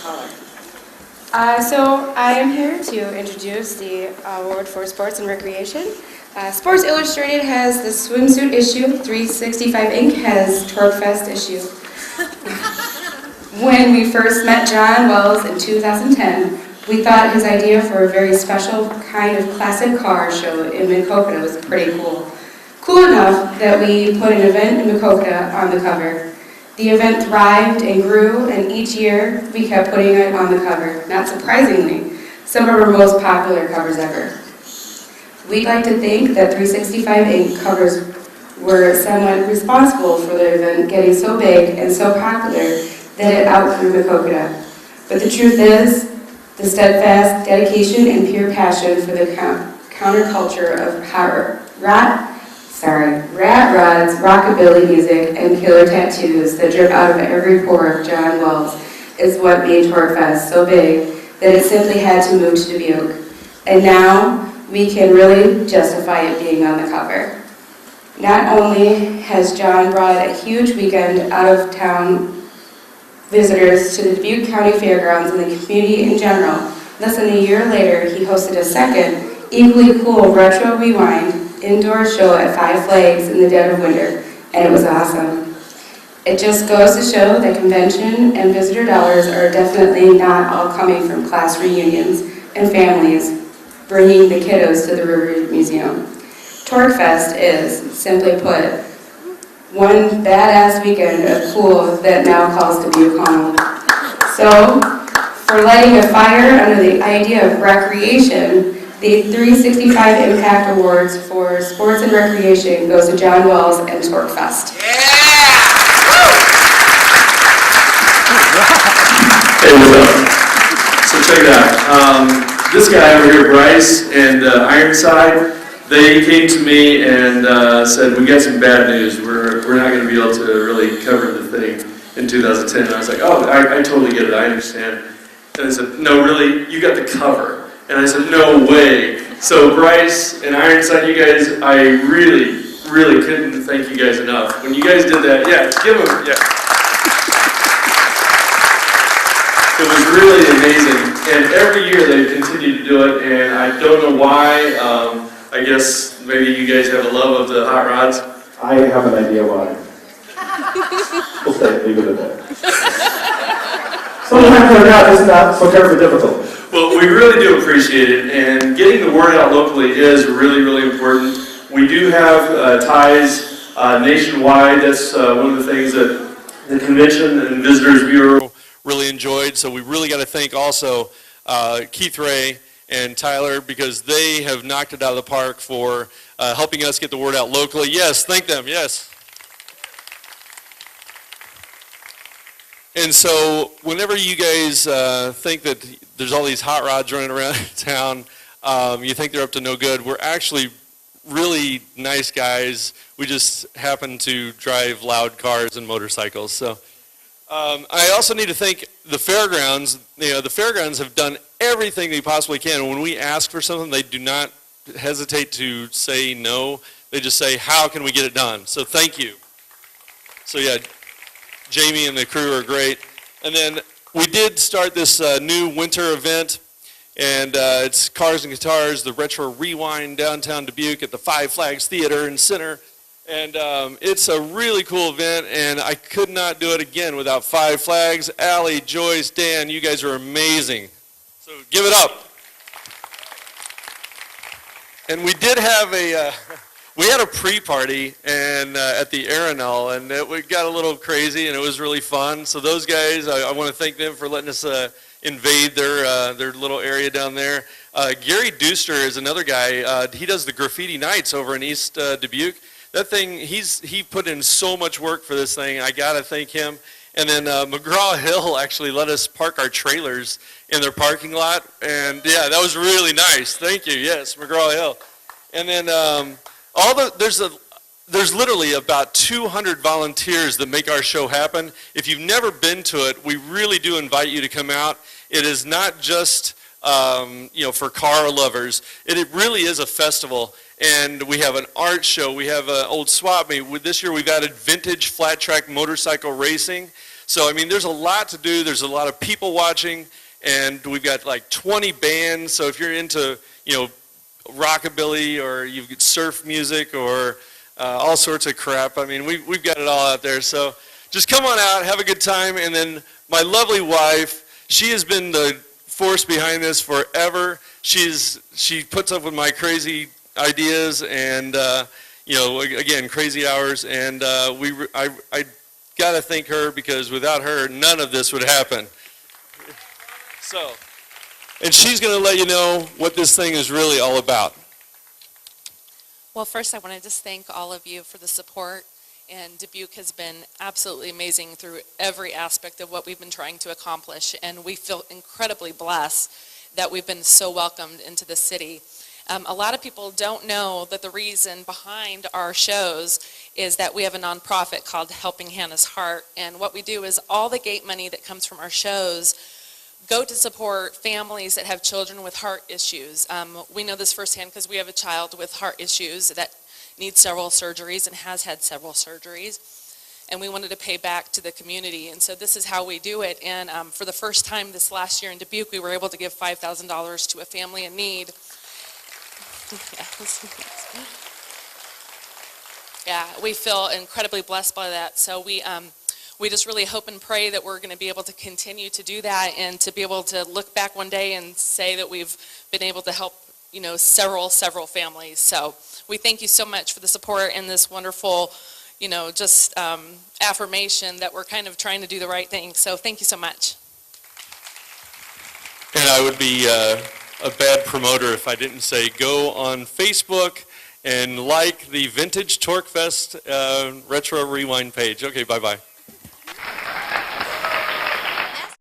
caller. So I am here to introduce the award for sports and recreation. Sports Illustrated has the swimsuit issue. 365 Inc. has Torquefest issue. When we first met John Wells in 2010, we thought his idea for a very special kind of classic car show in Maquoketa was pretty cool. Cool enough that we put an event in Maquoketa on the cover. The event thrived and grew, and each year we kept putting it on the cover. Not surprisingly, some of our most popular covers ever. We'd like to think that 365 Inc. covers were somewhat responsible for the event getting so big and so popular that it outgrew Maquoketa. But the truth is, the steadfast dedication and pure passion for the counterculture of rat rods, rockabilly music, and killer tattoos that drip out of every pore of John Wells is what made Torquefest so big that it simply had to move to Dubuque. And now we can really justify it being on the cover. Not only has John brought a huge weekend out-of-town visitors to the Dubuque County Fairgrounds and the community in general, less than a year later he hosted a second, equally cool retro rewind indoor show at Five Flags in the dead of winter, and it was awesome. It just goes to show that convention and visitor dollars are definitely not all coming from class reunions and families bringing the kiddos to the River Museum. Torquefest is, simply put, one badass weekend of cool that now calls Dubuque home. So, for lighting a fire under the idea of recreation, the 365 Impact Awards for Sports and Recreation goes to John Wells and Torquefest. Yeah! Hey, what's up? So check it out. This guy over here, Bryce and Ironside, they came to me and said, we got some bad news. We're not going to be able to really cover the thing in 2010. And I was like, oh, I totally get it. I understand. And they said, no, really, you got the cover. And I said, no way. So Bryce and Ironside, you guys, I really, really couldn't thank you guys enough. When you guys did that, yeah, give them, yeah. It was really amazing. And every year they continue to do it, and I don't know why. I guess maybe you guys have a love of the hot rods. I have an idea why. We'll say, leave it at that. Sometimes our job is not so terribly difficult. Well, we really do appreciate it, and getting the word out locally is really, really important. We do have ties nationwide. That's one of the things that the Convention and Visitors Bureau really enjoyed. So we really got to thank also Keith Ray and Tyler, because they have knocked it out of the park for helping us get the word out locally. Yes, thank them, yes. And so whenever you guys think that there's all these hot rods running around town, you think they're up to no good. We're actually really nice guys. We just happen to drive loud cars and motorcycles. So I also need to thank the fairgrounds. You know, the fairgrounds have done everything they possibly can. And when we ask for something, they do not hesitate to say no. They just say, how can we get it done? So thank you. So yeah, Jamie and the crew are great. And then we did start this new winter event, and it's Cars and Guitars, the Retro Rewind downtown Dubuque at the Five Flags Theater and Center. And it's a really cool event, and I could not do it again without Five Flags. Allie, Joyce, Dan, you guys are amazing. So give it up. And we did have we had a pre-party and at the Arenal, and it got a little crazy, and it was really fun. So those guys, I want to thank them for letting us invade their little area down there. Gary Deuster is another guy. He does the graffiti nights over in East Dubuque. That thing, he put in so much work for this thing. I got to thank him. And then McGraw-Hill actually let us park our trailers in their parking lot. And yeah, that was really nice. Thank you. Yes, McGraw-Hill. And then there's literally about 200 volunteers that make our show happen. If you've never been to it, we really do invite you to come out. It is not just for car lovers. It really is a festival. And we have an art show. We have an old swap meet. This year we've added vintage flat track motorcycle racing. So, I mean, there's a lot to do. There's a lot of people watching, and we've got like 20 bands. So if you're into, rockabilly, or you've got surf music, or all sorts of crap, I mean, we've got it all out there. So just come on out, have a good time. And then my lovely wife, she has been the force behind this forever. She puts up with my crazy ideas and, again, crazy hours. And I got to thank her, because without her, none of this would happen. So, and she's going to let you know what this thing is really all about. Well, first I want to just thank all of you for the support, and Dubuque has been absolutely amazing through every aspect of what we've been trying to accomplish, and we feel incredibly blessed that we've been so welcomed into the city. A lot of people don't know that the reason behind our shows is that we have a nonprofit called Helping Hannah's Heart, and what we do is all the gate money that comes from our shows go to support families that have children with heart issues. We know this firsthand because we have a child with heart issues that needs several surgeries and has had several surgeries, and we wanted to pay back to the community, and so this is how we do it. And for the first time this last year in Dubuque, we were able to give $5,000 to a family in need. Yeah, we feel incredibly blessed by that. So we just really hope and pray that we're going to be able to continue to do that, and to be able to look back one day and say that we've been able to help, several families. So we thank you so much for the support and this wonderful, affirmation that we're kind of trying to do the right thing. So thank you so much. And I would be a bad promoter if I didn't say go on Facebook and like the Vintage Torquefest Retro Rewind page. Okay, bye-bye.